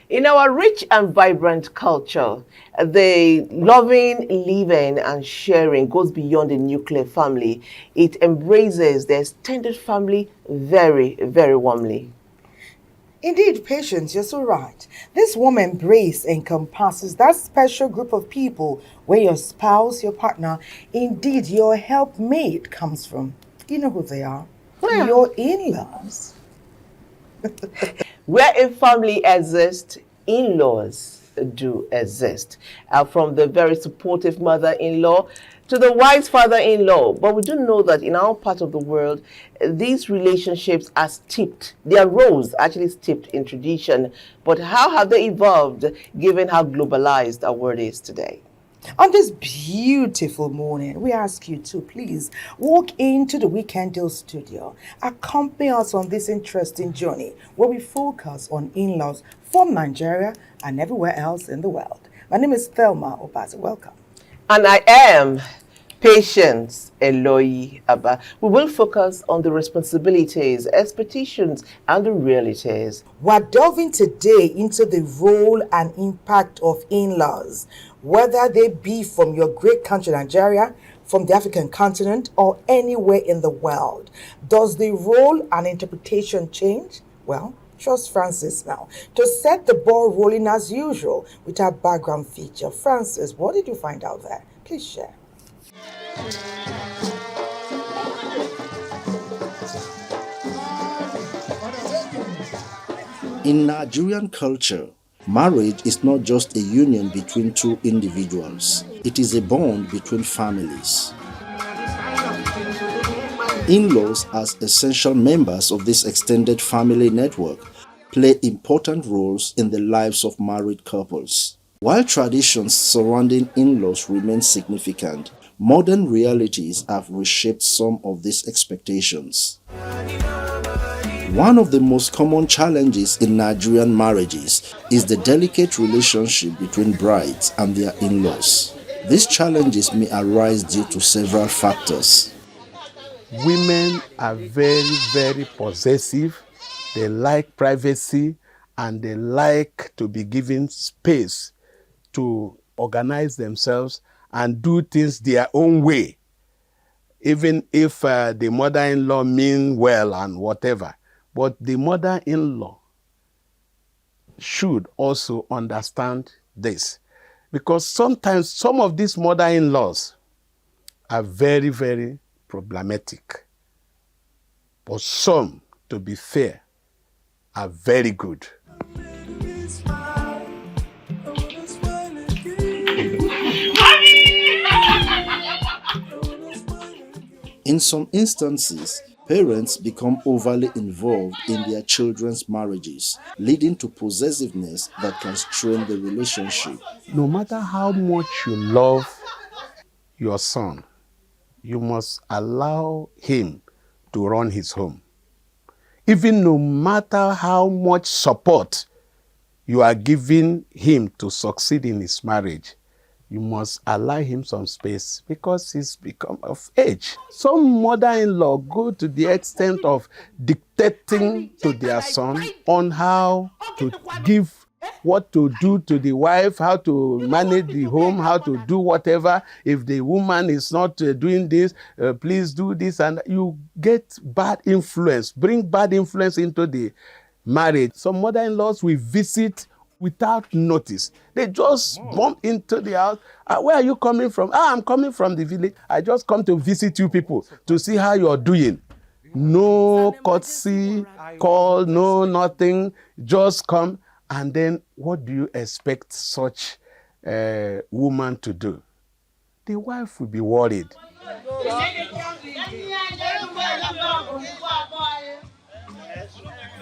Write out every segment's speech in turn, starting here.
In our rich and vibrant culture, the loving, living, and sharing goes beyond the nuclear family. It embraces the extended family very, very warmly. Indeed, Patience, you're so right. This warm embrace encompasses that special group of people where your spouse, your partner, indeed your helpmate comes from. You know who they are? Yeah. Your in-laws. Where a family exists, in-laws do exist. From the very supportive mother-in-law to the wise father-in-law. But we do know that in our part of the world, these relationships are steeped, their roles actually steeped in tradition. But how have they evolved given how globalized our world is today? On this beautiful morning, we ask you to please walk into the Weekend Deal studio. Accompany us on this interesting journey where we focus on in-laws from Nigeria and everywhere else in the world. My name is Thelma Obazi. Welcome. And I am Patience Eloyi Abba. We will focus on the responsibilities, expectations, and the realities. We're delving today into the role and impact of in-laws, whether they be from your great country Nigeria, from the African continent, or anywhere in the world. Does the role and interpretation change? Well, trust Francis now to set the ball rolling as usual with our background feature. Francis, what did you find out there? Please share. In Nigerian culture, marriage is not just a union between two individuals. It is a bond between families. In-laws, as essential members of this extended family network, play important roles in the lives of married couples. While traditions surrounding in-laws remain significant, modern realities have reshaped some of these expectations. One of the most common challenges in Nigerian marriages is the delicate relationship between brides and their in-laws. These challenges may arise due to several factors. Women are very, very possessive. They like privacy and they like to be given space to organize themselves and do things their own way, even if the mother-in-law mean well and whatever. But the mother-in-law should also understand this, because sometimes some of these mother-in-laws are very, very problematic. But some, to be fair, are very good. In some instances, parents become overly involved in their children's marriages, leading to possessiveness that can strain the relationship. No matter how much you love your son, you must allow him to run his home. Even no matter how much support you are giving him to succeed in his marriage, you must allow him some space because he's become of age. Some mother-in-law go to the extent of dictating to their son on how to give, what to do to the wife, how to manage the home, how to do whatever. If the woman is not doing this, please do this. And you get bad influence, bring bad influence into the marriage. Some mother-in-laws will visit without notice. They just bump into the house. Where are you coming from? I'm coming from the village. I just come to visit you people to see how you're doing. No courtesy call, no nothing. Just come. And then what do you expect such a woman to do? The wife will be worried.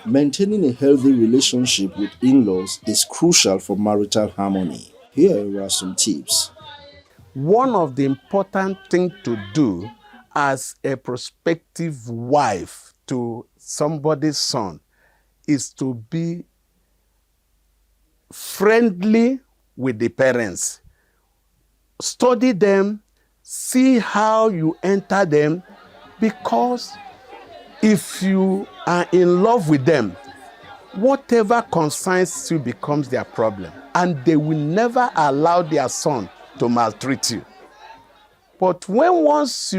Maintaining a healthy relationship with in-laws is crucial for marital harmony. Here are some tips. One of the important things to do as a prospective wife to somebody's son is to be friendly with the parents. Study them, see how you enter them, because if you are in love with them, whatever concerns you becomes their problem, and they will never allow their son to maltreat you. But when once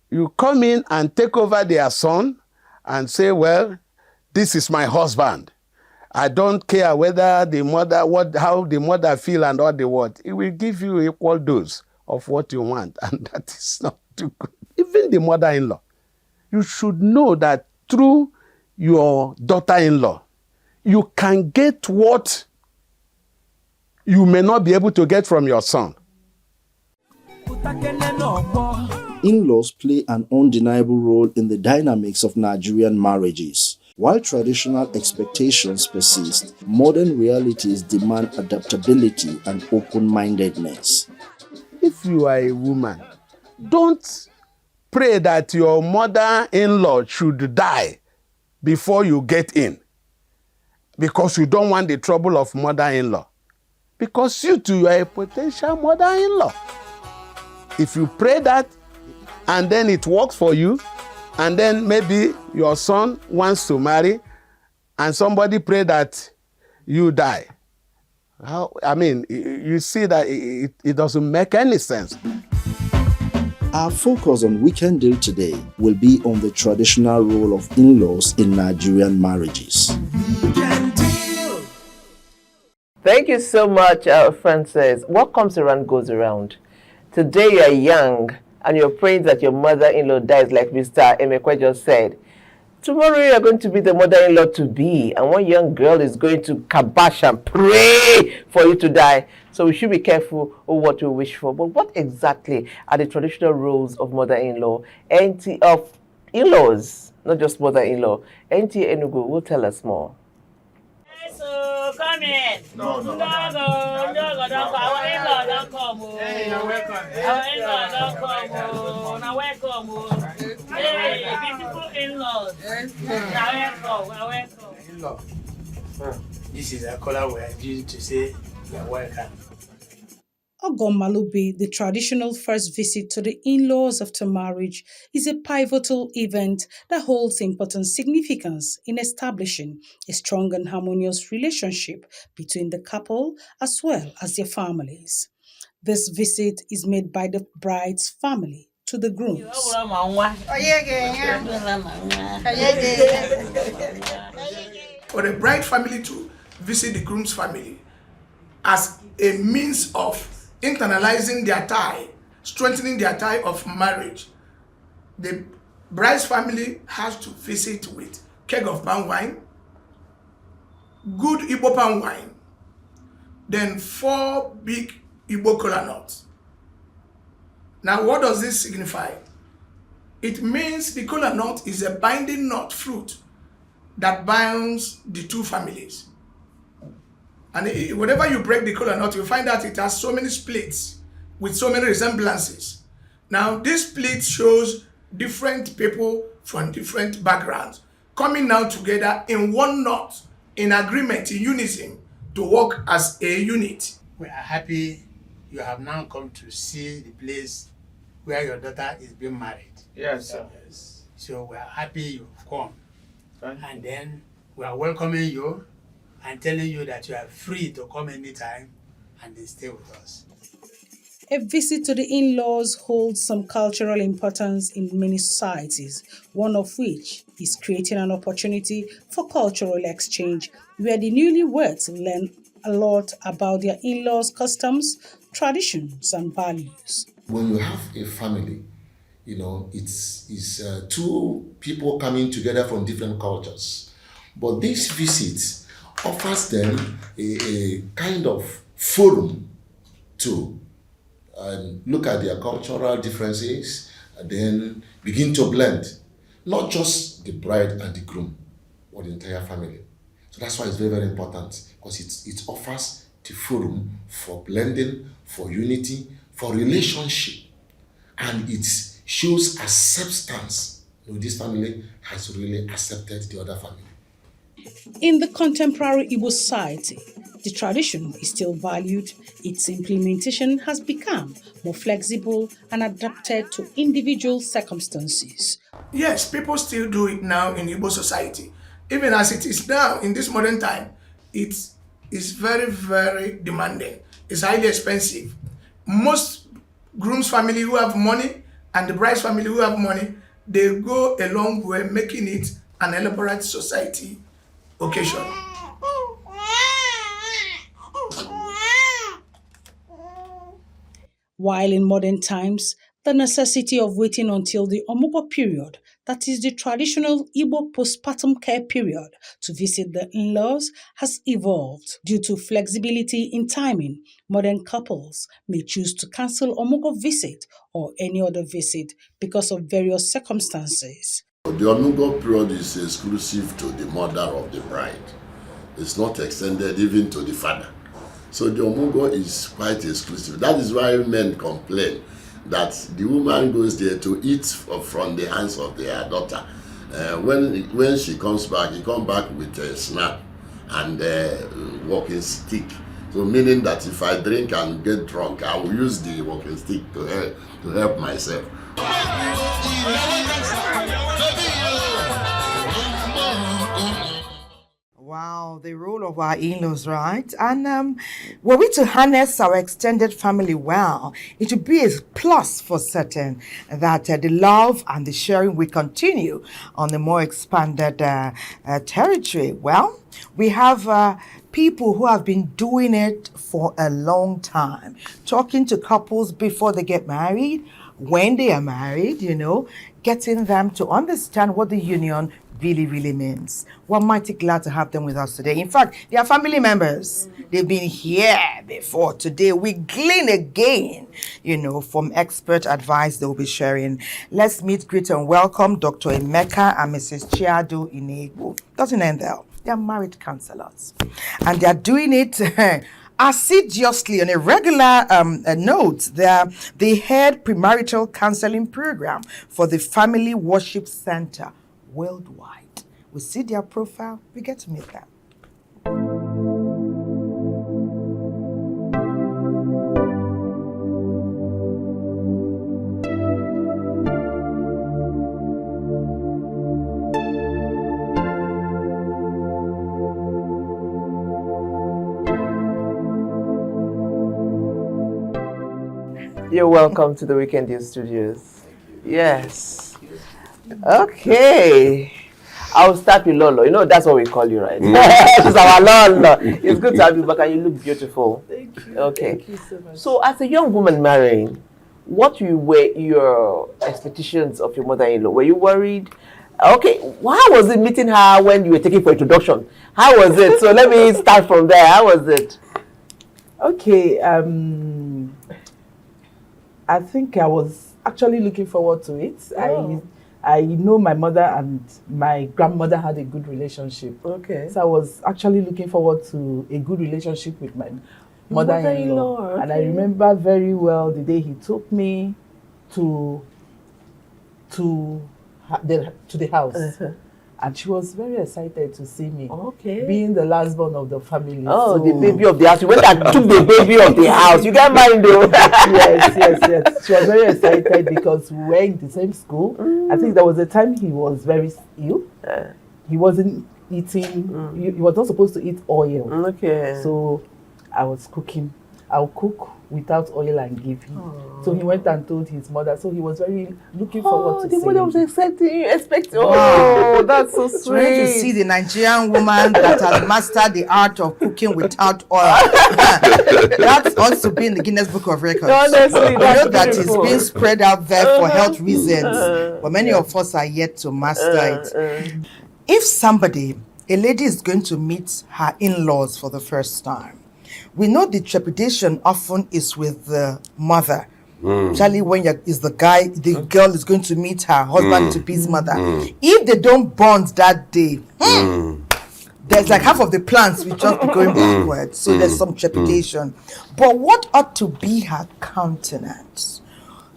you come in and take over their son and say, well, this is my husband, I don't care whether the mother, how the mother feel and all the what, it will give you equal dose of what you want, and that is not too good. Even the mother-in-law, you should know that through your daughter-in-law, you can get what you may not be able to get from your son. In-laws play an undeniable role in the dynamics of Nigerian marriages. While traditional expectations persist, modern realities demand adaptability and open-mindedness. If you are a woman, don't pray that your mother-in-law should die before you get in, because you don't want the trouble of mother-in-law. Because you too are a potential mother-in-law. If you pray that, and then it works for you, and then maybe your son wants to marry, and somebody pray that you die. You see that it doesn't make any sense. Our focus on Weekend Deal today will be on the traditional role of in-laws in Nigerian marriages. Thank you so much, Francis. What comes around goes around. Today you are young and you're praying that your mother-in-law dies, like Mr. Emekwe just said. Tomorrow you are going to be the mother-in-law to be, and one young girl is going to kabash and pray for you to die. So we should be careful of what we wish for. But what exactly are the traditional roles of mother-in-law and of in-laws, not just mother-in-law? NTA Enugu will tell us more. So come in. No, don't come. Our in-law don't come. Hey, you're welcome. Our in-law don't come. Now welcome. Hey, beautiful in-laws. Now welcome. In-law. This is a color we are using to say you're welcome. Ogom Malube, the traditional first visit to the in-laws after marriage, is a pivotal event that holds important significance in establishing a strong and harmonious relationship between the couple as well as their families. This visit is made by the bride's family to the grooms. For the bride family to visit the groom's family as a means of internalizing their tie, strengthening their tie of marriage, the bride's family has to visit with keg of palm wine, good Igbo palm wine, then 4 big Igbo kola nuts. Now, what does this signify? It means the kola nut is a binding nut fruit that binds the two families. And whenever you break the kola nut, you find that it has so many splits with so many resemblances. Now, this split shows different people from different backgrounds coming now together in one knot, in agreement, in unison, to work as a unit. We are happy you have now come to see the place where your daughter is being married. Yes, sir. Yes. So we are happy you've come. And then we are welcoming you and telling you that you are free to come anytime and then stay with us. A visit to the in-laws holds some cultural importance in many societies, one of which is creating an opportunity for cultural exchange where the newlyweds learn a lot about their in-laws' customs, traditions, and values. When you have a family, it's two people coming together from different cultures. But this visit offers them a kind of forum to look at their cultural differences and then begin to blend, not just the bride and the groom, but the entire family. So that's why it's very, very important, because it offers the forum for blending, for unity, for relationship, and it shows acceptance. This family has really accepted the other family. In the contemporary Igbo society, the tradition is still valued. Its implementation has become more flexible and adapted to individual circumstances. Yes, people still do it now in Igbo society. Even as it is now in this modern time, it is very, very demanding. It's highly expensive. Most groom's family who have money and the bride's family who have money, they go a long way making it an elaborate society occasion. While in modern times, the necessity of waiting until the Omugo period, that is the traditional Igbo postpartum care period, to visit the in-laws has evolved. Due to flexibility in timing, modern couples may choose to cancel Omugo visit or any other visit because of various circumstances. The Omugo period is exclusive to the mother of the bride. It's not extended even to the father. So the Omugo is quite exclusive. That is why men complain that the woman goes there to eat from the hands of their daughter. When she comes back, he comes back with a snap and a walking stick. So meaning that if I drink and get drunk, I will use the walking stick to help myself. Wow, the role of our in-laws, right? And were we to harness our extended family well, it would be a plus for certain that the love and the sharing will continue on the more expanded territory. Well, we have people who have been doing it for a long time, talking to couples before they get married, when they are married, getting them to understand what the union really, really means. We're mighty glad to have them with us today. In fact, they are family members. They've been here before. Today, we glean again, from expert advice they'll be sharing. Let's meet, greet, and welcome Dr. Emeka and Mrs. Chiado Inegbu. Doesn't end there. They're married counselors. And they're doing it assiduously on a regular note. They're the head premarital counseling program for the Family Worship Center worldwide. We see their profile, we get to meet them. You're welcome to the Weekend News Studios. Yes. Okay. I'll start with Lolo. That's what we call you, right? She's our Lolo. It's good to have you back, and you look beautiful. Thank you. Okay. Thank you so much. So, as a young woman marrying, what were your expectations of your mother-in-law? Were you worried? Okay, how was it meeting her when you were taking for introduction? How was it? So let me start from there. How was it? Okay, I think I was actually looking forward to it. Oh. I know my mother and my grandmother had a good relationship. Okay. So I was actually looking forward to a good relationship with my mother-in-law. Okay. And I remember very well the day he took me to the house. Uh-huh. And she was very excited to see me. Okay. Being the last born of the family. Oh, so the baby of the house. You went and took the baby of the house. You can't mind though. yes. She was very excited because we were in the same school. I think there was a time he was very ill. He wasn't eating, he was not supposed to eat oil. Okay. So I was cooking. I'll cook without oil and give him. So he went and told his mother. So he was very looking forward to the seeing mother was me. expecting. Oh, that's so It's great to see sweet. the Nigerian woman that has mastered the art of cooking without oil. That's also been the Guinness Book of Records. Honestly, I know that's that it's beautiful. being spread out there for health reasons, but many of us are yet to master it. If somebody a lady is going to meet her in-laws for the first time, we know the trepidation often is with the mother. Especially when the girl is going to meet her husband to be his mother. If they don't bond that day, there's like half of the plans will just be going backwards. So there's some trepidation. But what ought to be her countenance?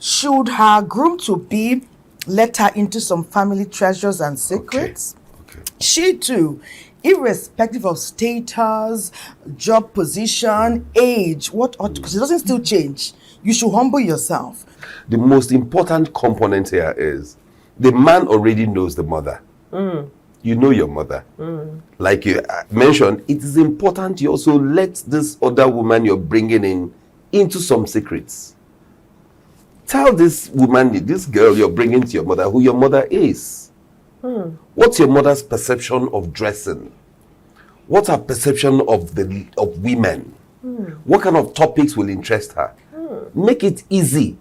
Should her groom-to-be let her into some family treasures and secrets? Okay. She too, irrespective of status, job position, age, what ought, because it doesn't still change. You should humble yourself. The most important component here is the man already knows the mother. You know your mother. Like you mentioned, it is important you also let this other woman you're bringing in into some secrets. Tell this woman, this girl you're bringing to your mother, who your mother is. What's your mother's perception of dressing? What's her perception of women? What kind of topics will interest her? Make it easy.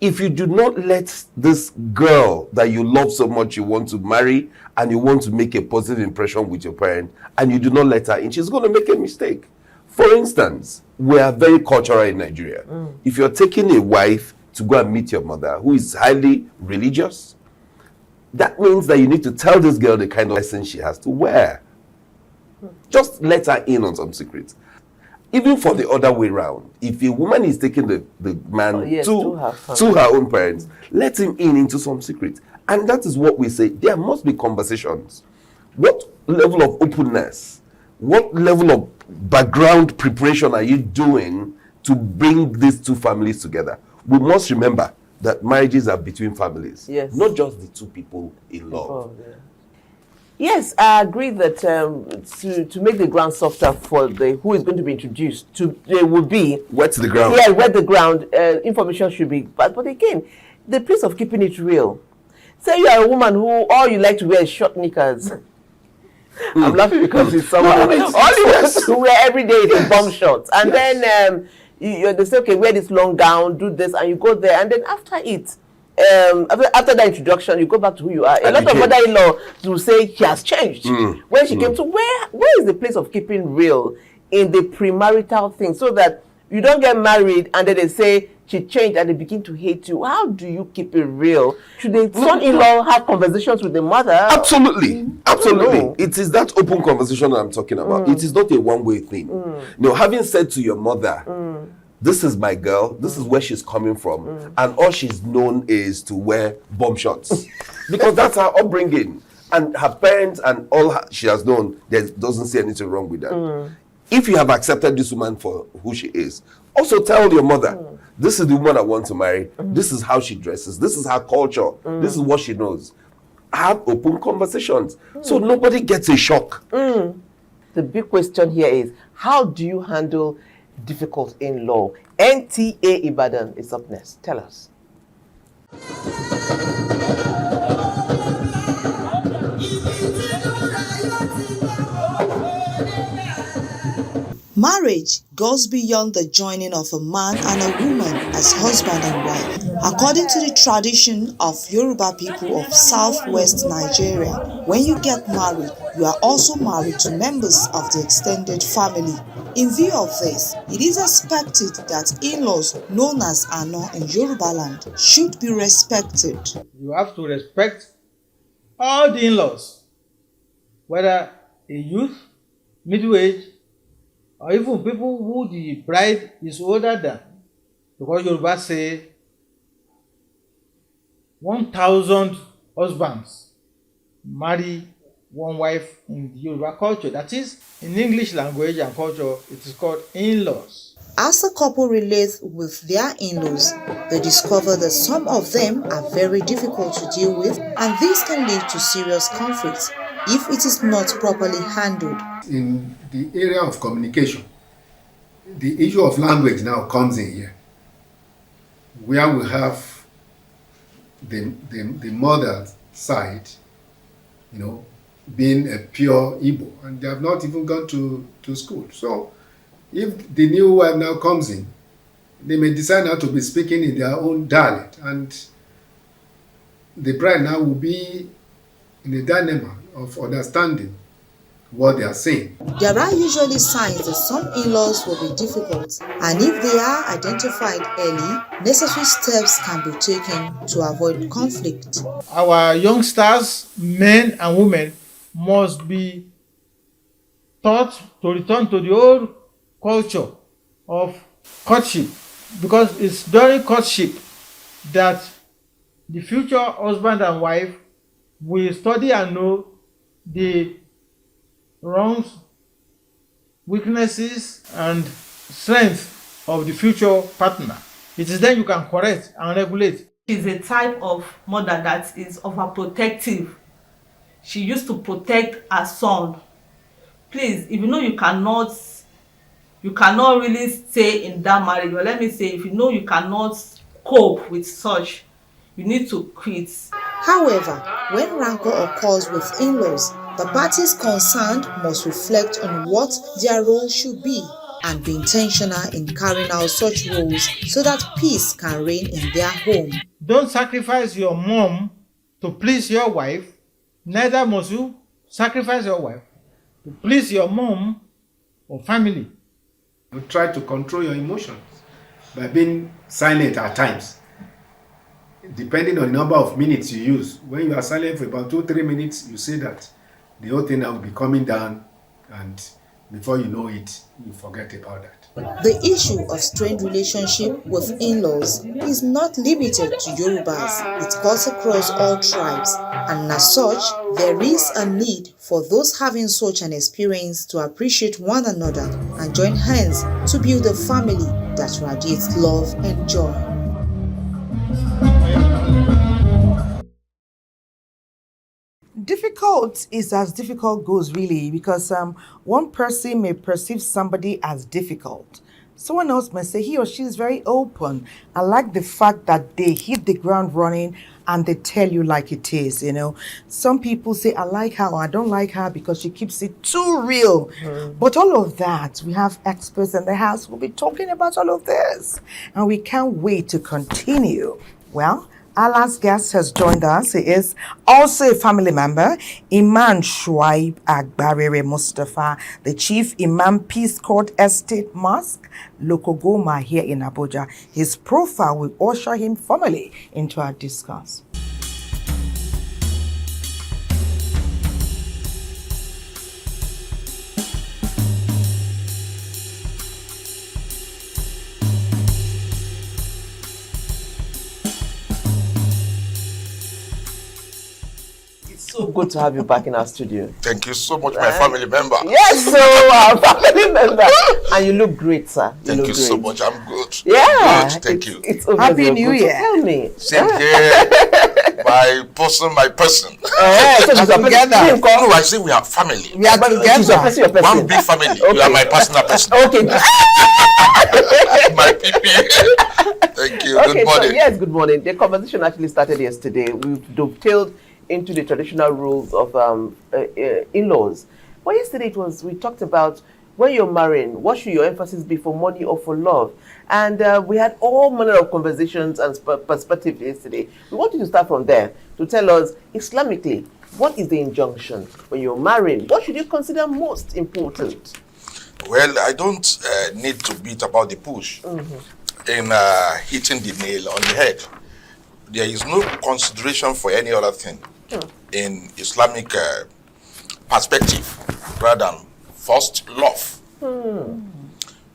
If you do not let this girl that you love so much, you want to marry, and you want to make a positive impression with your parent, and you do not let her in, she's going to make a mistake. For instance, we are very cultural in Nigeria. If you're taking a wife to go and meet your mother, who is highly religious, that means that you need to tell this girl the kind of lesson she has to wear. Just let her in on some secrets. Even for the other way around, if a woman is taking the man to her own parents, let him in into some secrets. And that is what we say. There must be conversations. What level of openness, what level of background preparation are you doing to bring these two families together? We must remember that marriages are between families, not just the two people in love. Yes, I agree that to make the ground softer for who is going to be introduced, there will be wet the ground. Yeah, wet the ground. Information should be, but again, the place of keeping it real. Say you are a woman who all you like to wear is short knickers. I'm laughing because it's someone all you want to wear every day is a bomb shorts, and then they say, okay, wear this long gown, do this, and you go there, and then after it. After that introduction, you go back to who you are. A lot of mother-in-law will say she has changed. When she came to where is the place of keeping real in the premarital thing, so that you don't get married and then they say she changed and they begin to hate you. How do you keep it real? Should the son-in-law have conversations with the mother? Absolutely. It is that open conversation that I'm talking about. It is not a one-way thing. Having said to your mother, this is my girl, this is where she's coming from, and all she's known is to wear bomb shorts. Because that's her upbringing. And her parents and all she has known, there doesn't see anything wrong with that. If you have accepted this woman for who she is, also tell your mother, this is the woman I want to marry, this is how she dresses, this is her culture, this is what she knows. Have open conversations so nobody gets a shock. The big question here is, how do you handle difficult in-law? NTA Ibadan is up next. Tell us. Marriage goes beyond the joining of a man and a woman as husband and wife. According to the tradition of Yoruba people of southwest Nigeria, when you get married, you are also married to members of the extended family. In view of this, it is expected that in-laws known as Ana in Yoruba land should be respected. You have to respect all the in-laws, whether a youth, middle-aged, or even people who the bride is older than. Because Yoruba say 1,000 husbands marry one wife in the Yoruba culture. That is, in English language and culture, it is called in-laws. As the couple relates with their in-laws, they discover that some of them are very difficult to deal with, and this can lead to serious conflicts if it is not properly handled. In the area of communication, the issue of language now comes in here, where we have the mother side, being a pure Igbo, and they have not even gone to school. So if the new wife now comes in, they may decide not to be speaking in their own dialect, and the bride now will be in a dilemma of understanding what they are saying. There are usually signs that some in-laws will be difficult, and if they are identified early, necessary steps can be taken to avoid conflict. Our youngsters, men and women, must be taught to return to the old culture of courtship, because it's during courtship that the future husband and wife will study and know the wrongs, weaknesses, and strengths of the future partner. It is then you can correct and regulate. She's a type of mother that is overprotective. She used to protect her son. Please, if you know you cannot really stay in that marriage, or let me say, if you know you cannot cope with such, you need to quit. However, when rancor occurs with in-laws, the parties concerned must reflect on what their role should be and be intentional in carrying out such roles so that peace can reign in their home. Don't sacrifice your mom to please your wife, neither must you sacrifice your wife to please your mom or family. You try to control your emotions by being silent at times. Depending on the number of minutes you use, when you are silent for about 2-3 minutes, you say that the whole thing will be coming down, and before you know it, you forget about that. The issue of strained relationship with in-laws is not limited to Yorubas. It cuts across all tribes, and as such, there is a need for those having such an experience to appreciate one another and join hands to build a family that radiates love and joy. Difficult is as difficult goes, really, because one person may perceive somebody as difficult. Someone else may say he or she is very open. I like the fact that they hit the ground running and they tell you like it is, you know. Some people say, I like her or I don't like her because she keeps it too real. But all of that, we have experts in the house who will be talking about all of this. And we can't wait to continue. Well, our last guest has joined us. He is also a family member, Imam Shuaib Agbarere Mustafa, the Chief Imam Peace Court Estate Mosque, Lokogoma here in Abuja. His profile will usher him formally into our discourse. So good to have you back in our studio. Thank you so much, my family member. Yes, so our family member. And you look great, sir. Thank you so much. I'm good. Yeah. Good. Thank you. It's Happy New Year. Tell me. Same here. My person. So together. No, I say we are family. We are together. Your person. One big family. You are my personal person. Okay. My PP. Thank you. Okay, Good morning. so yes, good morning. The conversation actually started yesterday. We've dovetailed into the traditional rules of in-laws. But yesterday we talked about when you're marrying, what should your emphasis be, for money or for love? And we had all manner of conversations and perspectives yesterday. We want you to start from there to tell us, Islamically, what is the injunction when you're marrying? What should you consider most important? Well, I don't need to beat about the bush in hitting the nail on the head. There is no consideration for any other thing in Islamic perspective rather than first love.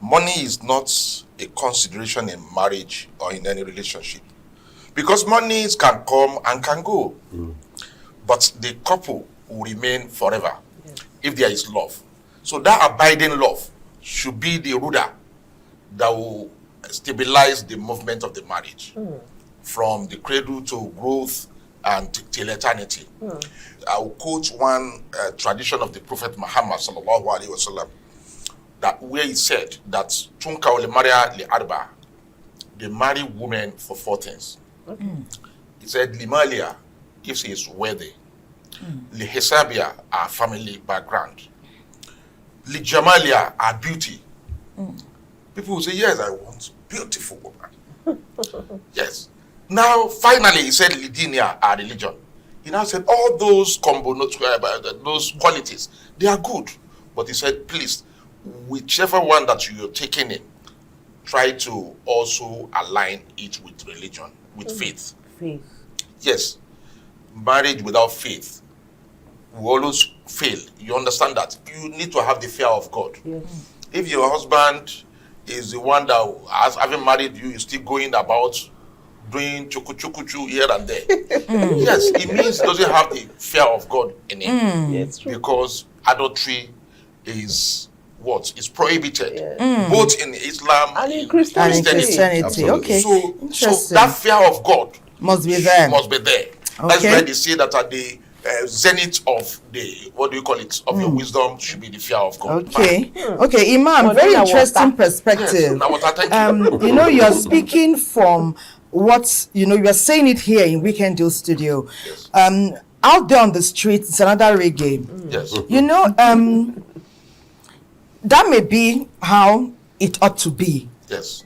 Money is not a consideration in marriage or in any relationship, because monies can come and can go, but the couple will remain forever if there is love. So that abiding love should be the rudder that will stabilize the movement of the marriage from the cradle to growth and till eternity. I will quote one tradition of the Prophet Muhammad sallallahu alaihi wasallam, that where he said that Tunka ole Maria li arba, they marry women for 4 things. He said Limalia, if she is worthy, Li Hesabia, our family background, Li Jamalia, our beauty. People will say, yes, I want beautiful woman. Yes. Now, finally, he said Lidinia, our religion. He now said all those those qualities, they are good. But he said, please, whichever one that you're taking in, try to also align it with religion, with faith. Faith. Yes. Marriage without faith will always fail. You understand that? You need to have the fear of God. Yes. If your husband is the one that has having married you, is still going about doing chuku here and there. Yes, it means he doesn't have the fear of God in him. Yes, true. Because adultery is what is prohibited, both in Islam and in Christianity. Okay. So that fear of God must be there. That's why they say that at the zenith of the, what do you call it, of your wisdom should be the fear of God. Okay. Okay, Imam, very interesting perspective. You know, you're speaking from what, you know, you're saying it here in Weekend Deal Studio. Out there on the street, it's another reggae. Yes. You know, that may be how it ought to be. Yes.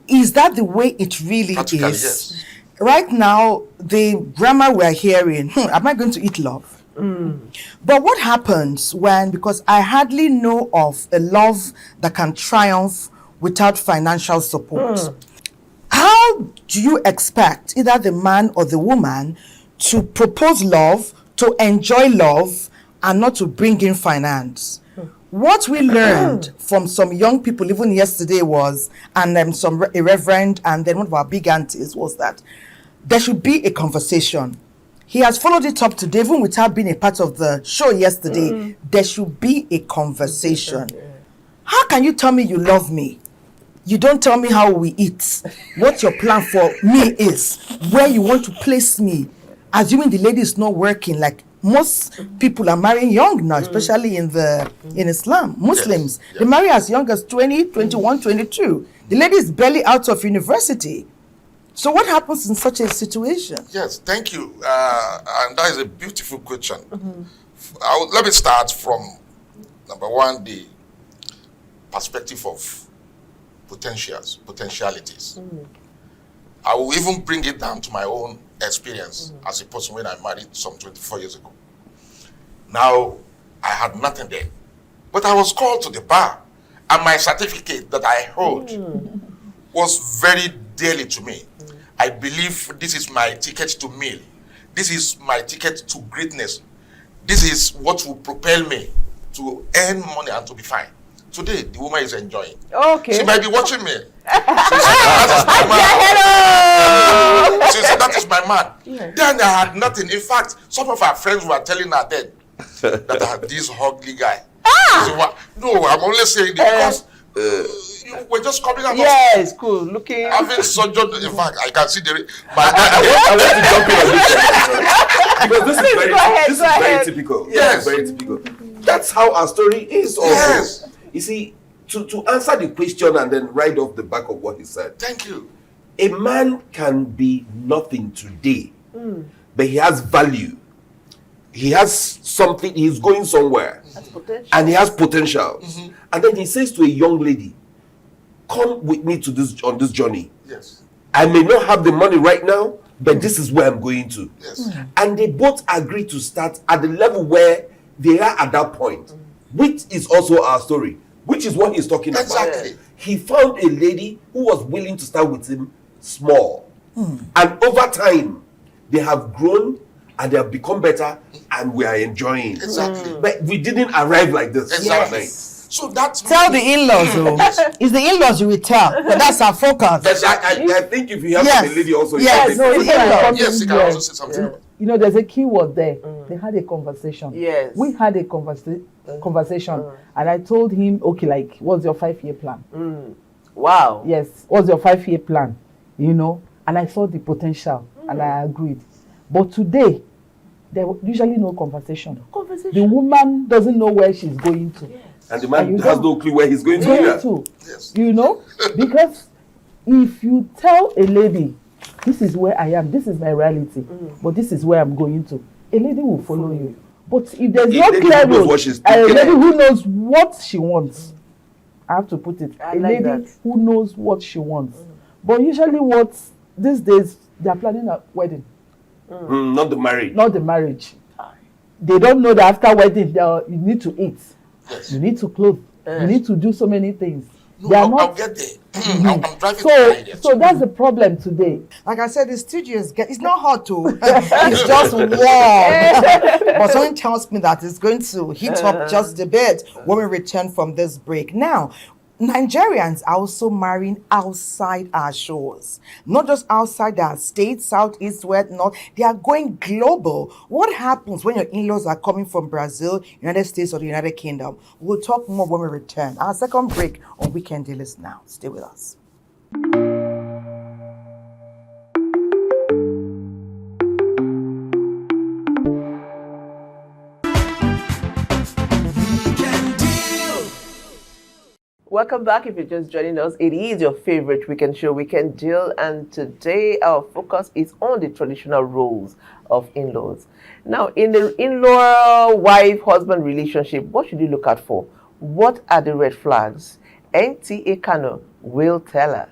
Is that the way it really is? Yes. Right now, the grammar we're hearing, am I going to eat love? But what happens when, because I hardly know of a love that can triumph without financial support. How do you expect either the man or the woman to propose love, to enjoy love, and not to bring in finance? What we learned from some young people even yesterday was, and a reverend, and then one of our big aunties was that there should be a conversation. He has followed it up today, even without being a part of the show yesterday. There should be a conversation. How can you tell me you love me? You don't tell me how we eat, what your plan for me is, where you want to place me, assuming the lady is not working. Like most people are marrying young now, especially in Islam. Muslims, they marry as young as 20, 21, 22. The lady is barely out of university. So what happens in such a situation? Yes, thank you. And that is a beautiful question. Let me start from, number one, the perspective of potentialities. I will even bring it down to my own experience as a person when I married some 24 years ago. Now, I had nothing there. But I was called to the bar, and my certificate that I hold was very dearly to me. I believe this is my ticket to meal. This is my ticket to greatness. This is what will propel me to earn money and to be fine. Today, the woman is enjoying. Okay. She might be watching me. She said, that is my man. Yeah. Then I had nothing. In fact, some of our friends were telling her then that I had this ugly guy. So, no, I'm only saying it because you were just coming out. Yes, cool. Looking. Having sojourned, in fact, I can see I want to jump in on this because this is very typical. Yes. Very typical. That's how our story is also. Yes. You see, to answer the question and then right off the back of what he said. Thank you. A man can be nothing today, but he has value. He has something, he's going somewhere. And he has potential. And then he says to a young lady, come with me to on this journey. Yes. I may not have the money right now, but this is where I'm going to. Yes. And they both agree to start at the level where they are at that point, which is also our story, which is what he's talking Exactly. about. He found a lady who was willing to start with him small. And over time, they have grown and they have become better and we are enjoying. Exactly. But we didn't arrive like this. Exactly. So that's tell the in-laws though. It's the in-laws you will tell, but that's our focus. But I think if you have a lady also, yes, no, you can also say something about it. You know, there's a key word there. They had a conversation. Yes. We had a conversation, and I told him, okay, like, what's your 5-year plan? Wow. Yes, what's your 5-year plan? You know, and I saw the potential, and I agreed. But today, there was usually no conversation. The woman doesn't know where she's going to. Yes. And the man has no clue where he's going to. Yes. You know, because if you tell a lady, this is where I am, this is my reality, but this is where I'm going to, a lady will follow you. But if there's no clear road, a lady who knows what she wants, I have to put it, a lady who knows what she wants. But usually these days, they are planning a wedding. Not the marriage. Not the marriage. They don't know that after wedding, you need to eat. Yes. You need to clothe. You need to do so many things. No, They are I'll get there. I'm driving so that's the problem today. Like I said, the studio it's not hot too. It's just warm. But someone tells me that it's going to heat up just a bit when we return from this break. Now, Nigerians are also marrying outside our shores. Not just outside our state, south, east, west, north. They are going global. What happens when your in-laws are coming from Brazil, United States, or the United Kingdom? We'll talk more when we return. Our second break on Weekend Dealers now. Stay with us. Welcome back. If you're just joining us, it is your favorite weekend show, Weekend Deal, and today our focus is on the traditional roles of in-laws. Now, in the in-law wife-husband relationship, what should you look out for? What are the red flags? NTA Kano will tell us.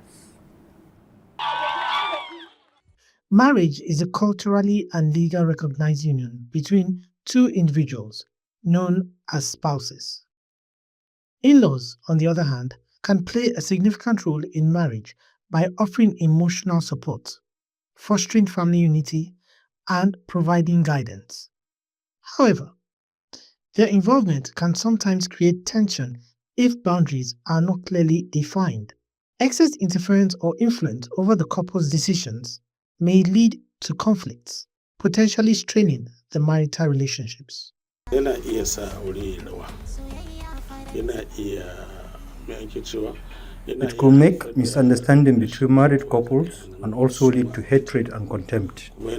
Marriage is a culturally and legally recognized union between two individuals, known as spouses. In-laws, on the other hand, can play a significant role in marriage by offering emotional support, fostering family unity, and providing guidance. However, their involvement can sometimes create tension if boundaries are not clearly defined. Excess interference or influence over the couple's decisions may lead to conflicts, potentially straining the marital relationships. It could make misunderstanding between married couples and also lead to hatred and contempt. The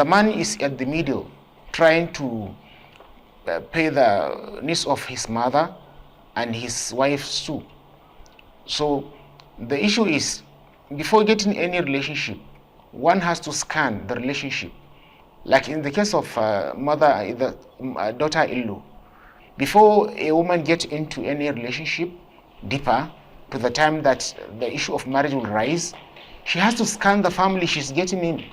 man is at the middle, trying to pay the needs of his mother and his wife too. So the issue is, before getting any relationship, one has to scan the relationship. Like in the case of daughter-in-law, before a woman gets into any relationship deeper to the time that the issue of marriage will rise, she has to scan the family she's getting in.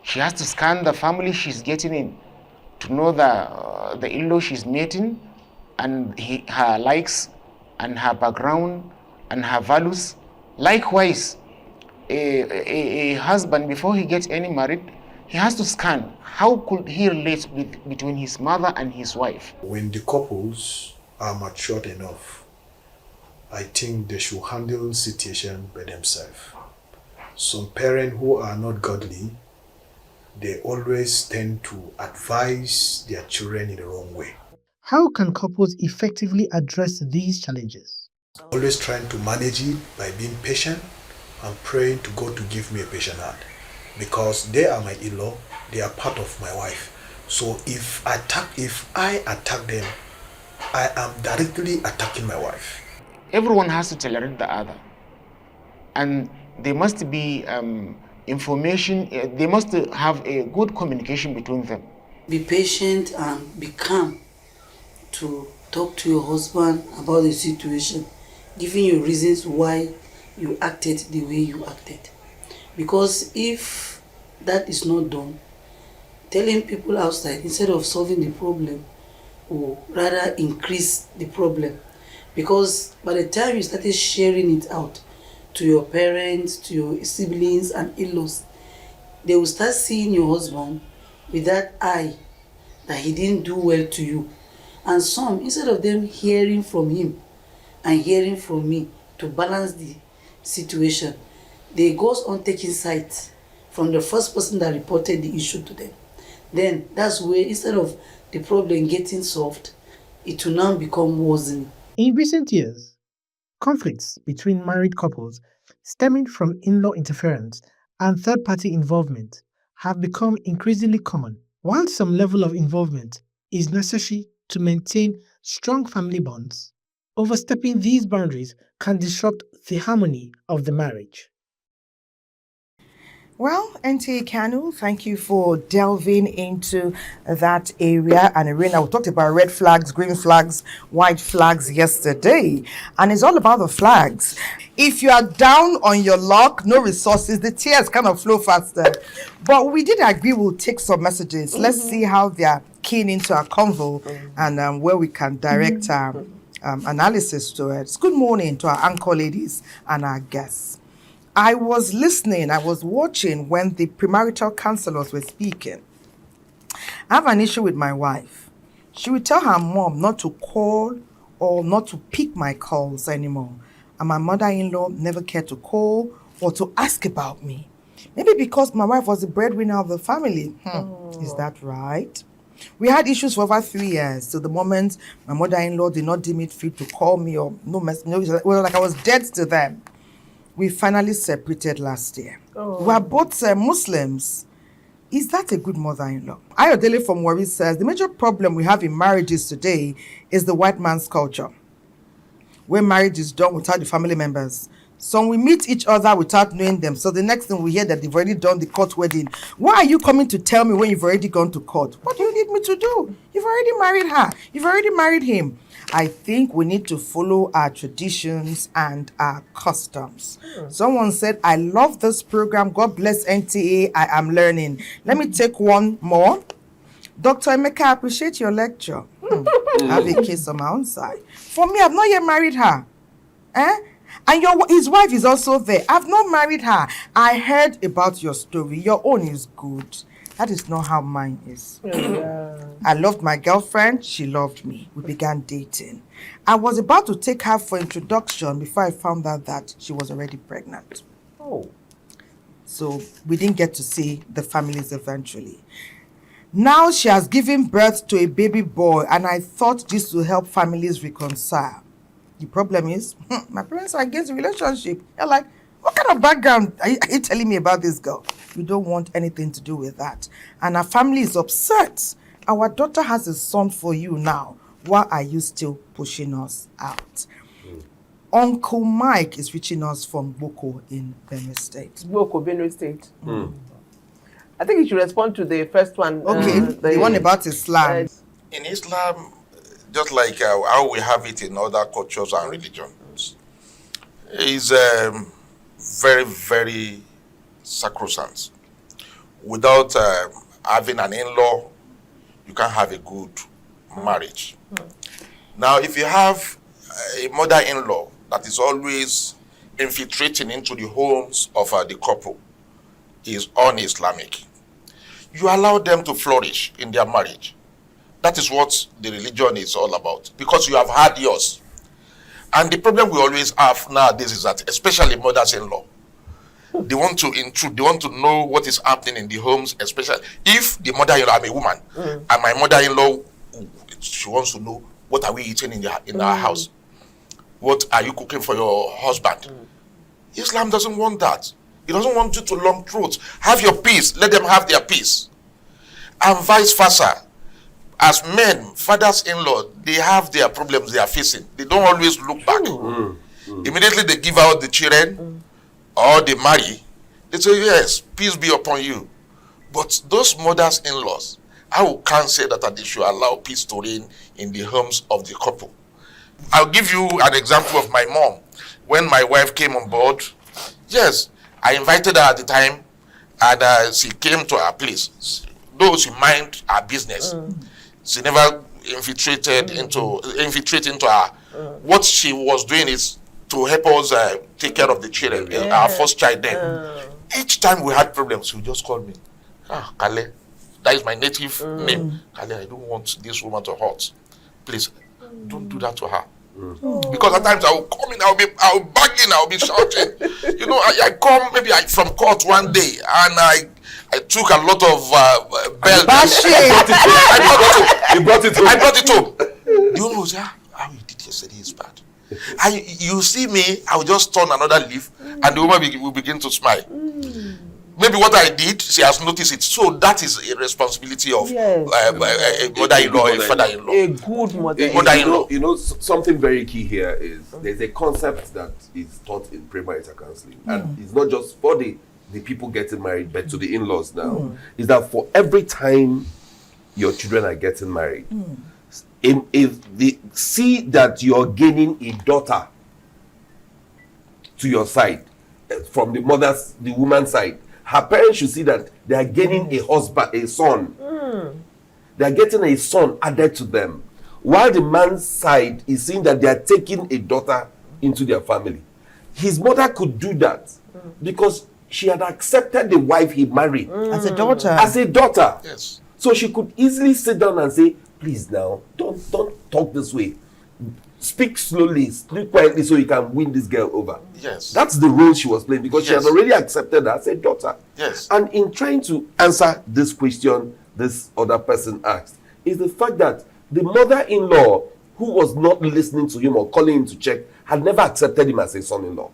She has to scan the family she's getting in to know the in-law she's meeting and her likes and her background and her values. Likewise, a husband, before he gets any married, he has to scan how could he relate between his mother and his wife. When the couples are matured enough, I think they should handle the situation by themselves. Some parents who are not godly, they always tend to advise their children in the wrong way. How can couples effectively address these challenges? Always trying to manage it by being patient and praying to God to give me a patient heart. Because they are my in-law, they are part of my wife. So if I attack them, I am directly attacking my wife. Everyone has to tolerate the other. And there must be information, they must have a good communication between them. Be patient and be calm to talk to your husband about the situation, giving you reasons why you acted the way you acted. Because if that is not done, telling people outside instead of solving the problem will rather increase the problem. Because by the time you started sharing it out to your parents, to your siblings and in-laws, they will start seeing your husband with that eye that he didn't do well to you. And some, instead of them hearing from him and hearing from me to balance the situation, they go on taking sides from the first person that reported the issue to them. Then that's where, instead of the problem getting solved, it will now become worsening. In recent years, conflicts between married couples stemming from in-law interference and third-party involvement have become increasingly common. While some level of involvement is necessary to maintain strong family bonds, overstepping these boundaries can disrupt the harmony of the marriage. Well, NTA Kanu, thank you for delving into that area. And Irina, we talked about red flags, green flags, white flags yesterday. And it's all about the flags. If you are down on your luck, no resources, the tears kind of flow faster. But we did agree we'll take some messages. Let's see how they are keying into our convo and where we can direct our analysis to it. Good morning to our anchor ladies and our guests. I was listening, I was watching when the premarital counselors were speaking. I have an issue with my wife. She would tell her mom not to call or not to pick my calls anymore. And my mother-in-law never cared to call or to ask about me. Maybe because my wife was the breadwinner of the family. Is that right? We had issues for over 3 years. So the moment my mother-in-law did not deem it fit to call me or well, like I was dead to them. We finally separated last year. We are both Muslims. Is that a good mother-in-law? Ayodele from Warri says, the major problem we have in marriages today is the white man's culture, where marriage is done without the family members. So we meet each other without knowing them. So the next thing we hear that they've already done the court wedding. Why are you coming to tell me when you've already gone to court? What do you need me to do? You've already married her. You've already married him. I think we need to follow our traditions and our customs. Someone said, I love this program. God bless NTA. I am learning. Let me take one more. Dr. Emeka, I appreciate your lecture. I have a case on my own side. For me, I've not yet married her. And his wife is also there. I've not married her. I heard about your story. Your own is good. That is not how mine is. I loved my girlfriend. She loved me. We began dating. I was about to take her for introduction before I found out that she was already pregnant. So we didn't get to see the families eventually. Now she has given birth to a baby boy, and I thought this will help families reconcile. The problem is, my parents are against the relationship. They're like, what kind of background are you telling me about this girl? We don't want anything to do with that. And our family is upset. Our daughter has a son for you now. Why are you still pushing us out? Uncle Mike is reaching us from Boko in Benue State. Boko, Benue State. I think you should respond to the first one. Okay, the one about Islam. In Islam, just like how we have it in other cultures and religions, is very, very sacrosanct. Without having an in-law, you can't have a good marriage. Now, if you have a mother-in-law that is always infiltrating into the homes of the couple, is un-Islamic. You allow them to flourish in their marriage. That is what the religion is all about, because you have had yours. And the problem we always have nowadays is that, especially mothers-in-law, they want to intrude, they want to know what is happening in the homes, especially if the mother-in-law, I'm a woman, and my mother-in-law, she wants to know, what are we eating in our house? What are you cooking for your husband? Islam doesn't want that. It doesn't want you to long throats. Have your peace, let them have their peace. And vice versa. As men, fathers-in-law, they have their problems they are facing. They don't always look back. Immediately they give out the children, or they marry, they say, yes, peace be upon you. But those mothers-in-laws, I can't say that they should allow peace to reign in the homes of the couple. I'll give you an example of my mom. When my wife came on board, yes, I invited her at the time, and she came to our place. Though she mind her business, she never infiltrated into her. What she was doing is to help us take care of the children, our first child then. Each time we had problems, she would just call me. Kale, that is my native name. Kale, I don't want this woman to hurt. Please, don't do that to her. Because at times I will come in, I'll be begging, I'll be shouting. You know, I come maybe from court one day, and I took a lot of bells. I brought it home. The woman was how you did yesterday is bad. And you see me, I will just turn another leaf, and the woman will begin to smile. Maybe what I did, she has noticed it. So that is a responsibility of a mother-in-law, a father-in-law. A good mother-in-law. You know, something very key here is there's a concept that is taught in premarital counseling, and it's not just for the the people getting married, but to the in-laws now, is that for every time your children are getting married, if they see that you're gaining a daughter to your side, from the woman's side, her parents should see that they are gaining a husband, a son. They are getting a son added to them, while the man's side is seeing that they are taking a daughter into their family. His mother could do that because she had accepted the wife he married as a daughter. As a daughter. Yes. So she could easily sit down and say, please now, don't talk this way. Speak slowly, speak quietly so you can win this girl over. Yes. That's the role she was playing because she has already accepted her as a daughter. Yes. And in trying to answer this question this other person asked, is the fact that the mother-in-law who was not listening to him or calling him to check had never accepted him as a son-in-law.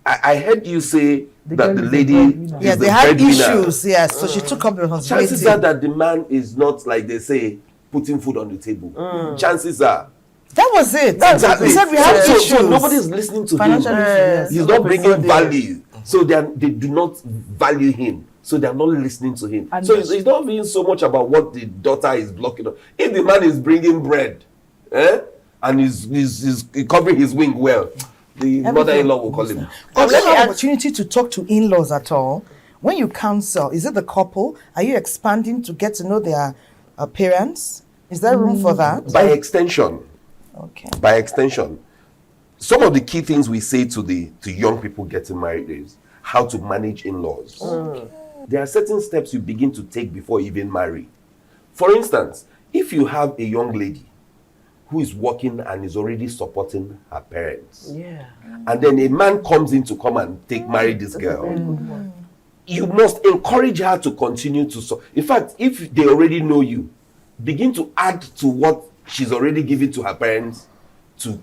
I heard you say that the lady is they had issues, so she took up the responsibility. Chances are that the man is not, like they say, putting food on the table. Chances are. That was it. Exactly. We said we had issues. So nobody is listening to him. He's not bringing value. So they do not value him. So they are not listening to him. And so it's not being so much about what the daughter is blocking on. If the man is bringing bread, and is covering his wing well, the mother-in-law will call him. Have you had opportunity to talk to in-laws at all? When you counsel, is it the couple? Are you expanding to get to know their parents? Is there room for that? By extension. Okay. By extension. Some of the key things we say to young people getting married is how to manage in-laws. There are certain steps you begin to take before you even marry. For instance, if you have a young lady who is working and is already supporting her parents, and then a man comes in to come and marry this girl, you must encourage her to continue to. In fact, if they already know you, begin to add to what she's already given to her parents to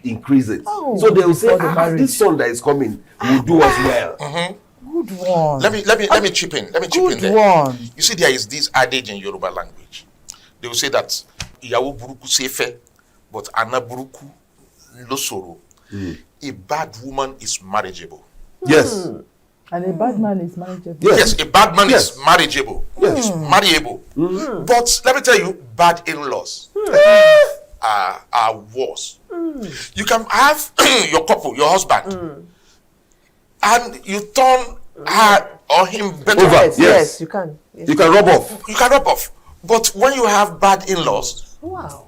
increase it. So they will say, this son that is coming will do us well. Good one. Let me chip in. Let me chip in there. One. You see, there is this adage in Yoruba language. They will say that Iyawo buruku sefe, but ana buruku losoro. A bad woman is marriageable. Yes. And a bad man is marriageable. Yes, a bad man is marriageable. Yes, marriable. But let me tell you, bad in-laws are worse. You can have your couple, your husband, and you turn her or him better. Yes, you can. Yes. You can rub off. You can rub off. But when you have bad in-laws,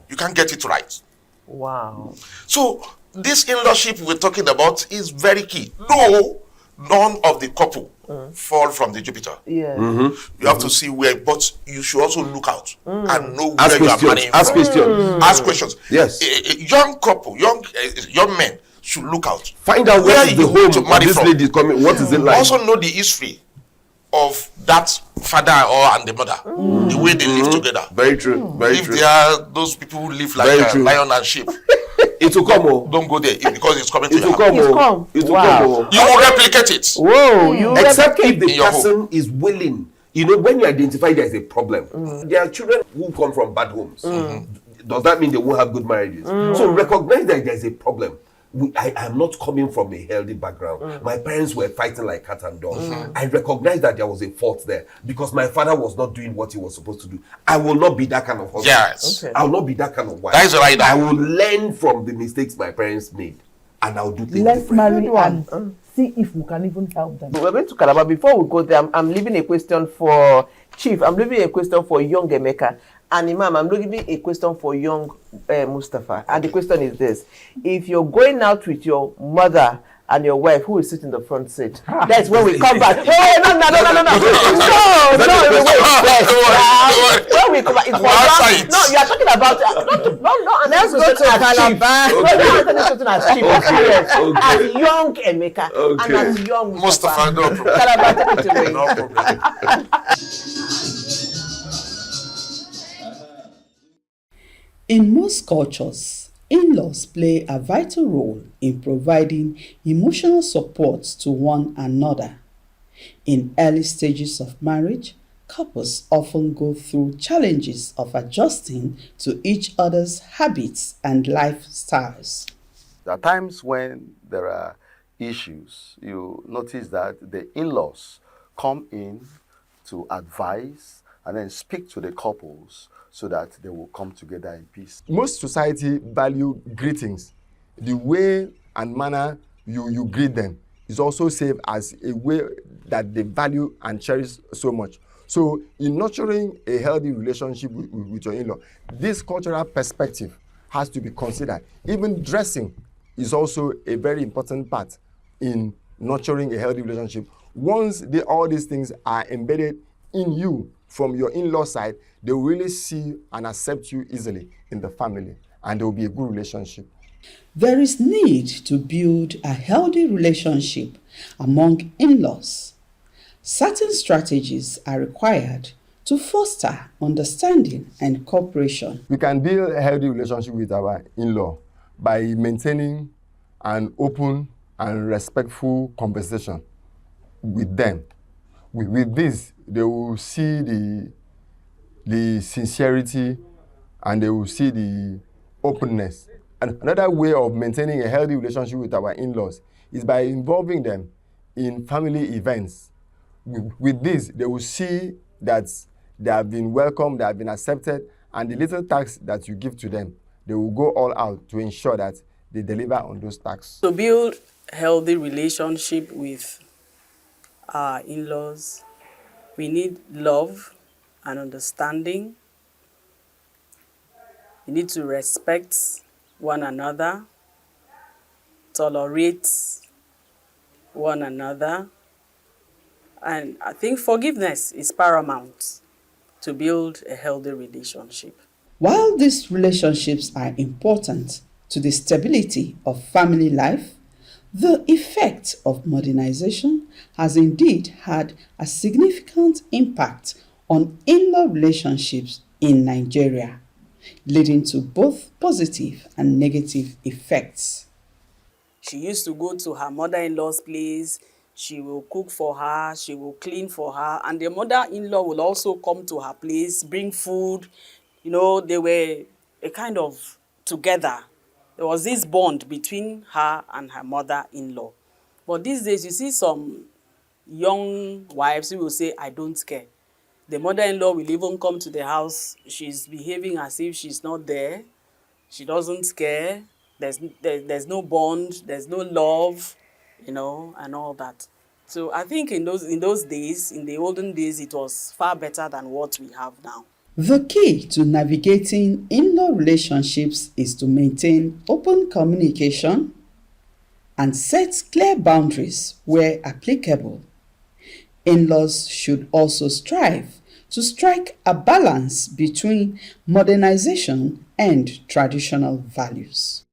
you can't get it right. Wow. So this in-lawship we're talking about is very key. No, none of the couple fall from the Jupiter. Yeah. You have to see where, but you should also look out and know Ask where you are questions. marrying Ask from. questions. Ask questions. Yes. A young couple, young men should look out. Find out where is the home to of marry this from. lady coming. What is it like? Also know the history of that father and the mother, the way they live together. Very true. Very if true. they are those people who live like Very a true. lion and sheep, it will come. Don't go there because it's coming to It your will come. house. It will Wow. come. You will replicate it. Whoa, you Except if in the your person is willing. You know, when you identify there is a problem, there are children who come from bad homes. Does that mean they won't have good marriages? So recognize that there is a problem. I am not coming from a healthy background. My parents were fighting like cat and dog. I recognize that there was a fault there because my father was not doing what he was supposed to do. I will not be that kind of husband. Yes. I will not be that kind of wife. That is right. I will learn from the mistakes my parents made and I'll do things Let's different. marry and see if we can even help them. We're going to Calabar. Before we go there, I'm leaving a question for Chief. I'm leaving a question for young Emeka. And Imam, I'm leaving a question for young Mustafa. And the question is this. If you're going out with your mother and your wife, who will sit in the front seat? That's when we come back. Hey, no. Wait. When we come back, it's for no, you are talking about no. And let's go to Calabar. As young Emeka and as young Mustafa, no problem. Calabar, take it away. No problem. In most cultures, in-laws play a vital role in providing emotional support to one another. In early stages of marriage, couples often go through challenges of adjusting to each other's habits and lifestyles. There are times when there are issues, you notice that the in-laws come in to advise and then speak to the couples so that they will come together in peace. Most society value greetings. The way and manner you greet them is also saved as a way that they value and cherish so much. So in nurturing a healthy relationship with your in-law, this cultural perspective has to be considered. Even dressing is also a very important part in nurturing a healthy relationship. Once all these things are embedded in you from your in-law side, they will really see and accept you easily in the family, and there will be a good relationship. There is need to build a healthy relationship among in-laws. Certain strategies are required to foster understanding and cooperation. We can build a healthy relationship with our in-law by maintaining an open and respectful conversation with them. With this, they will see the sincerity and they will see the openness. And another way of maintaining a healthy relationship with our in-laws is by involving them in family events. With this, they will see that they have been welcomed, they have been accepted, and the little tasks that you give to them, they will go all out to ensure that they deliver on those tasks. To build a healthy relationship with our in-laws, we need love and understanding. We need to respect one another, tolerate one another, and I think forgiveness is paramount to build a healthy relationship. While these relationships are important to the stability of family life, the effect of modernization has indeed had a significant impact on in-law relationships in Nigeria, leading to both positive and negative effects. She used to go to her mother-in-law's place. She will cook for her, she will clean for her, and the mother-in-law will also come to her place, bring food. You know, they were a kind of together. There was this bond between her and her mother-in-law. But these days, you see some young wives who will say, I don't care. The mother-in-law will even come to the house. She's behaving as if she's not there. She doesn't care. There's no bond. There's no love, you know, and all that. So I think in those days, in the olden days, it was far better than what we have now. The key to navigating in-law relationships is to maintain open communication and set clear boundaries where applicable. In-laws should also strive to strike a balance between modernization and traditional values.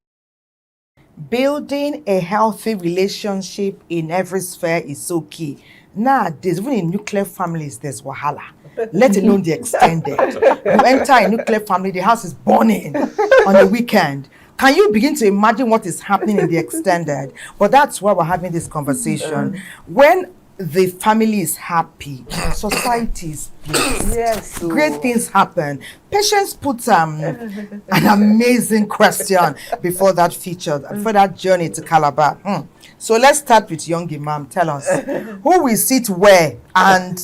Building a healthy relationship in every sphere is so key. Nowadays, even in nuclear families, there's wahala, let alone the extended. You enter a nuclear family, the house is burning on the weekend. Can you begin to imagine what is happening in the extended? But that's why we're having this conversation. When the family is happy, society is pleased. Yes. Great things happen. Patience put an amazing question before that journey to Calabar. So let's start with young Imam. Tell us, who will sit where and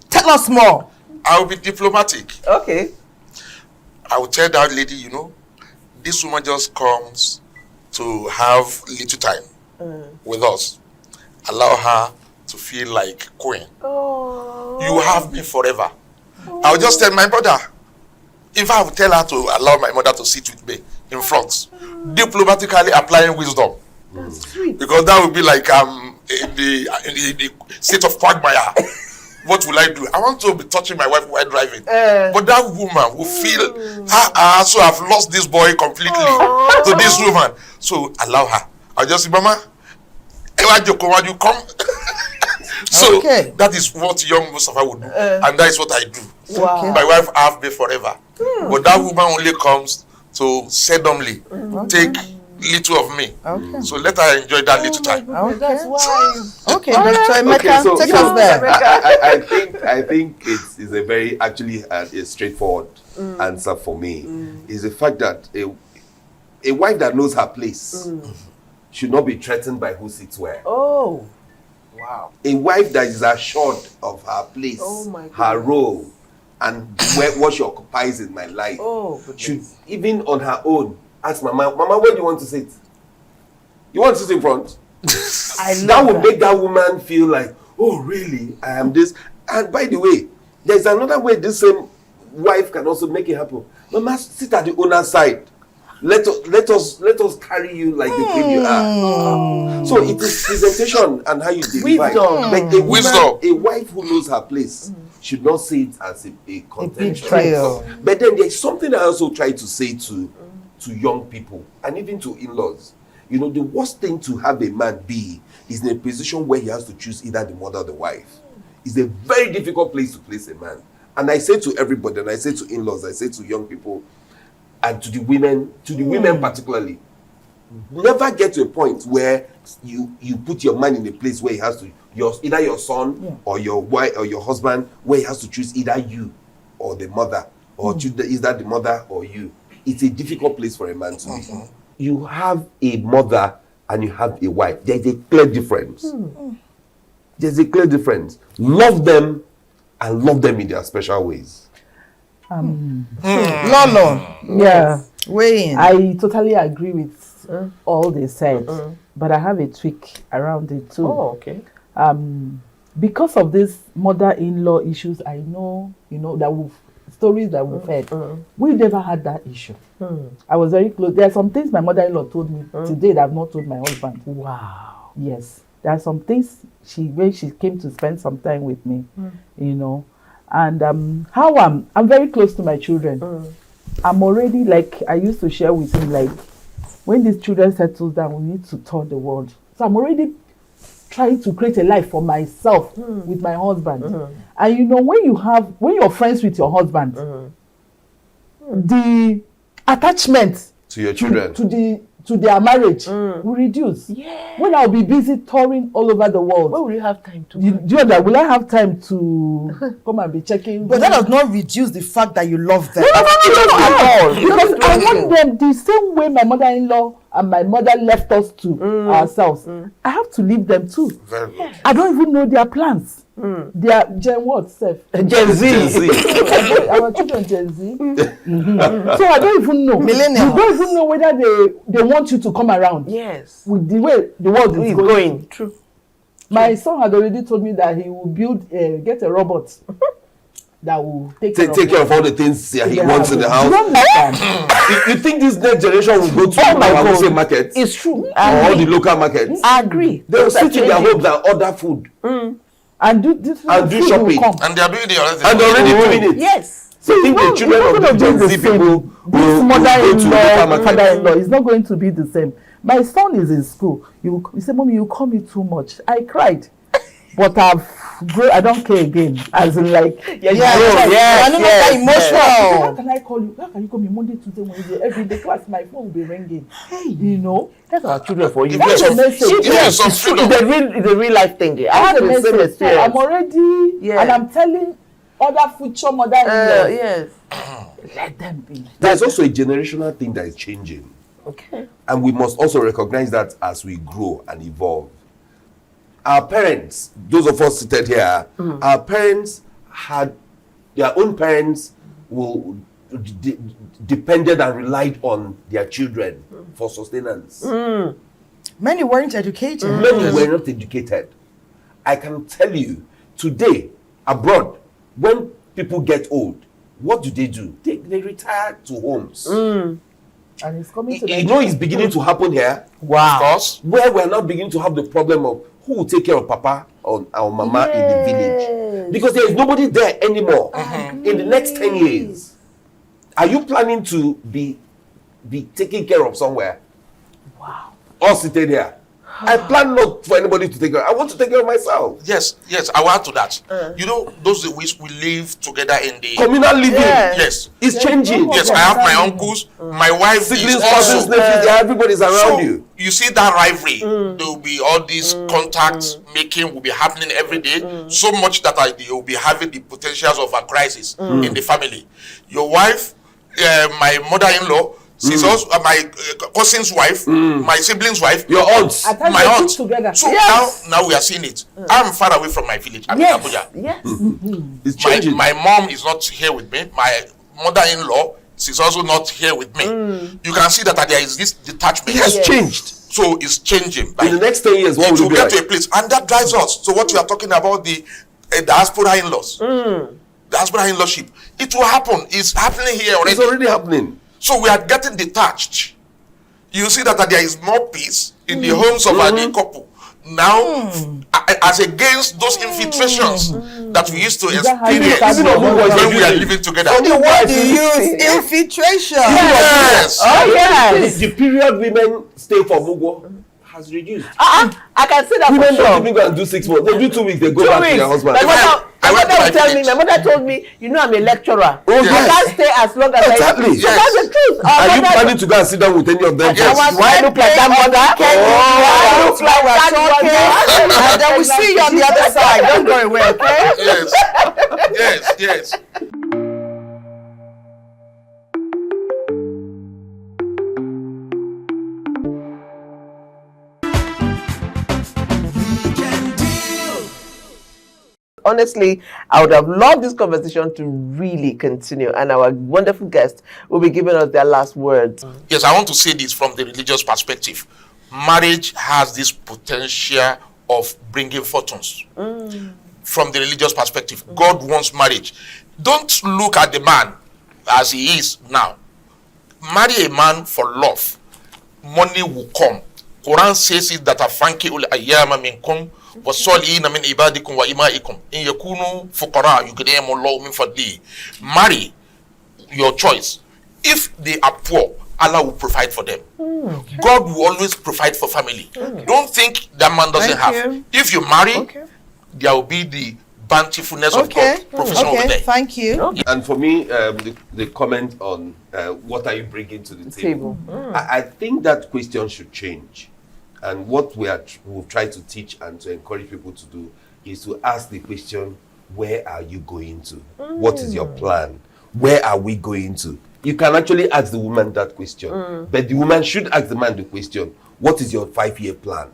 tell us more. I will be diplomatic. Okay. I will tell that lady, you know, this woman just comes to have little time with us. Allow her to feel like queen. Oh. You have me forever. I'll just tell my brother. If I would tell her to allow my mother to sit with me in front, diplomatically applying wisdom. That's sweet. Because that would be like in the state of quagmire. What will I do? I want to be touching my wife while driving. But that woman will feel, so I've lost this boy completely to this woman. So allow her. I'll just say, Mama, you come. So that is what young Mustafa would do. And that is what I do. Wow. My wife have me forever. But that woman only comes to seldomly take little of me. So let her enjoy that little time. That's wise. Okay, Dr. Emeka, take us there. I think it's a very a straightforward answer for me. Is the fact that a wife that knows her place should not be threatened by who sits where. Oh, wow. A wife that is assured of her place, her role, and what she occupies in my life should, even on her own, ask Mama, where do you want to sit? You want to sit in front? That would make that woman feel like, oh, really? I am this. And by the way, there's another way this same wife can also make it happen. Mama, sit at the owner's side. Let us carry you like the babe you are. So it is presentation and how you deliver. But a wife who knows her place should not see it as a contention. But then there's something I also try to say to young people and even to in-laws. You know, the worst thing to have a man be is in a position where he has to choose either the mother or the wife. It's a very difficult place to place a man. And I say to everybody, and I say to in-laws, I say to young people, and to the women particularly, never get to a point where you put your man in a place where he has to, either your son or your wife or your husband, where he has to choose either you or the mother, or choose either the mother or you. It's a difficult place for a man to be. You have a mother and you have a wife. There's a clear difference. There's a clear difference. Love them and love them in their special ways. Lolo. Yeah. Weigh in. I totally agree with all they said, but I have a tweak around it too. Oh, okay. Because of this mother-in-law issues, I know, that stories that we've heard. We never had that issue. I was very close. There are some things my mother-in-law told me today that I've not told my husband. Wow. Yes. There are some things when she came to spend some time with me, and how I'm very close to my children. I'm already, like I used to share with him, like when these children settle down, we need to turn the world. So I'm already trying to create a life for myself with my husband. And when you're friends with your husband, the attachment to your children to their marriage will reduce. Yeah. When I'll be busy touring all over the world, When will you have time to? Will I have time to come and be checking? But that does not reduce the fact that you love them. No, at all. Because I want them the same way my mother-in-law and my mother left us to ourselves. I have to leave them too. Very good. I don't even know their plans. They are Gen what, Seth? Gen Z. Our children Gen Z. So I don't even know. Millennials. You don't even know whether they want you to come around. Yes. With the way the world is going. True. My son had already told me that he will get a robot that will take care of all the things he wants in the house. You think this next generation will go to our same market? It's true. Or all the local markets? I agree. They will sit in their homes and order food. And do this and do shopping. And they are doing the other thing. And already doing it. Yes. So I think the children of the Gen Z people this mother-in-law, father-in-law is not going to be the same. My son is in school. You say, Mommy, you call me too much. I cried. But I don't care again. As in like, emotional. How can I call you? How can you call me Monday, Tuesday, Wednesday, every day class? My phone will be ringing. Hey, that's our children for you. That's a message. Yes, it's a real life thing. I have a message. I'm already, and I'm telling other future mother-in-laws. Yes. Let them be. There's also a generational thing that is changing. Okay. And we must also recognize that as we grow and evolve. Our parents, those of us seated here, our parents had, their own parents depended and relied on their children for sustenance. Many weren't educated. Many were not educated. I can tell you, today, abroad, when people get old, what do? They retire to homes. And it's coming to it's beginning to happen here. Wow. Of course, where we're now beginning to have the problem of who will take care of Papa or Mama in the village. Because there is nobody there anymore. In the next 10 years, are you planning to be taken care of somewhere? Wow. Or sitting here? I plan not for anybody to take care of. I want to take care of myself. Yes, I will add to that. Those which we live together in the communal living. Yes. It's changing. Yes, I have my uncles, my wife siblings, is cousins, also nephews, everybody's around you. You see that rivalry. There will be all these contacts making will be happening every day. So much that they will be having the potentials of a crisis in the family. Your wife, my mother-in-law, She's also my cousin's wife, my sibling's wife, your aunts, my aunt. Together. So now we are seeing it. I'm far away from my village. I'm in Abuja. Yes. It's changing. My mom is not here with me. My mother-in-law, she's also not here with me. You can see that there is this detachment. It has changed. So it's changing. In the next 10 years, what it will will it be get to a place, and that drives us. So what you are talking about, the diaspora in-laws, diaspora in-lawship, it will happen. It's happening here already. It's already happening. So we are getting detached. You see that there is more peace in the homes of the couple now, as against those infiltrations that we used to experience when we are living together. So the word you use, infiltration. Yes. Oh yes. The period women stay for Mugo has reduced. I can say that Women for sure. don't even go and do 6 months. They do 2 weeks. They go 2 back weeks. to their husband. My mother told me, you know, I'm a lecturer. Oh, I yes. can't stay as long as Exactly. I. So that's the truth. Are you planning to go and sit down with any of them? Do I look like that mother? Do I look like we're talking? And then we see you on the other side. Don't go away, okay? Yes. Honestly, I would have loved this conversation to really continue, and our wonderful guest will be giving us their last words. Yes, I want to say this from the religious perspective. Marriage has this potential of bringing fortunes. From the religious perspective, God wants marriage. Don't look at the man as he is now. Marry a man for love. Money will come. Quran says it that afanki ul ayyama minkum wasolina min ibadikum wa imaikum in yakunu fuqara yughnihim Allahu min fadli. Marry your choice. If they are poor, Allah will provide for them. God will always provide for family. Don't think that man doesn't have. If you marry, there will be the bountifulness of God provision over there. Thank you. And for me, the comment on what are you bringing to the table? I think that question should change. And what we've tried to teach and to encourage people to do is to ask the question, where are you going to? What is your plan? Where are we going to? You can actually ask the woman that question. But the woman should ask the man the question, what is your 5-year plan?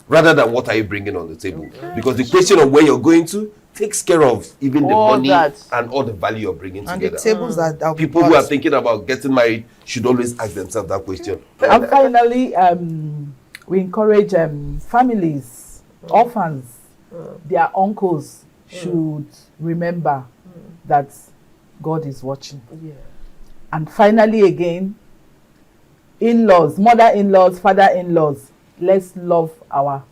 Rather than what are you bringing on the table? Because the question of where you're going to takes care of even the All money that. and all the value you're bringing And together. the tables that People who are thinking about getting married should always ask themselves that question. And finally, we encourage families, orphans, their uncles should remember that God is watching. And finally, again, in-laws, mother-in-laws, father-in-laws, let's love our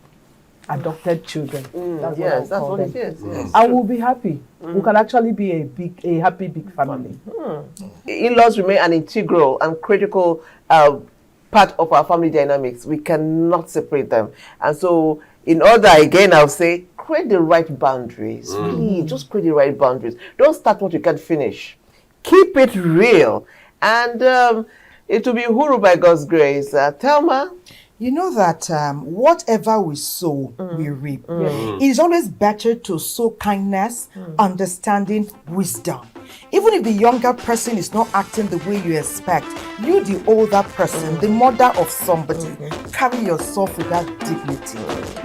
adopted children. That's what it is. Yes. And we'll be happy. We can actually be a happy big family. In-laws remain an integral and critical part of our family dynamics. We cannot separate them. And so, in order, again, I'll say, create the right boundaries. Please, just create the right boundaries. Don't start what you can't finish. Keep it real. And it will be Uhuru by God's grace. Thelma? You know that whatever we sow, we reap. It is always better to sow kindness, understanding, wisdom. Even if the younger person is not acting the way you expect, you, the older person, the mother of somebody, carry yourself with that dignity.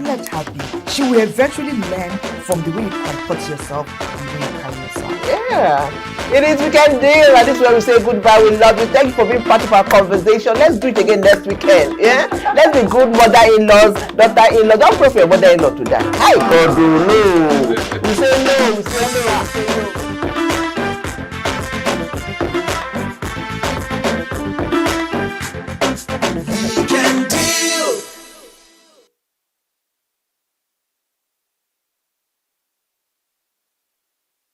Let her be. She will eventually learn from the way you comport yourself and the way you carry yourself. Yeah. It is Weekend Deal, and this is where we say goodbye. We love you. Thank you for being part of our conversation. Let's do it again next weekend. Yeah? Let's be good mother-in-laws, daughter-in-laws. Don't pray for your mother-in-law to die. Hi, God, no. We say no. We say no. We say no.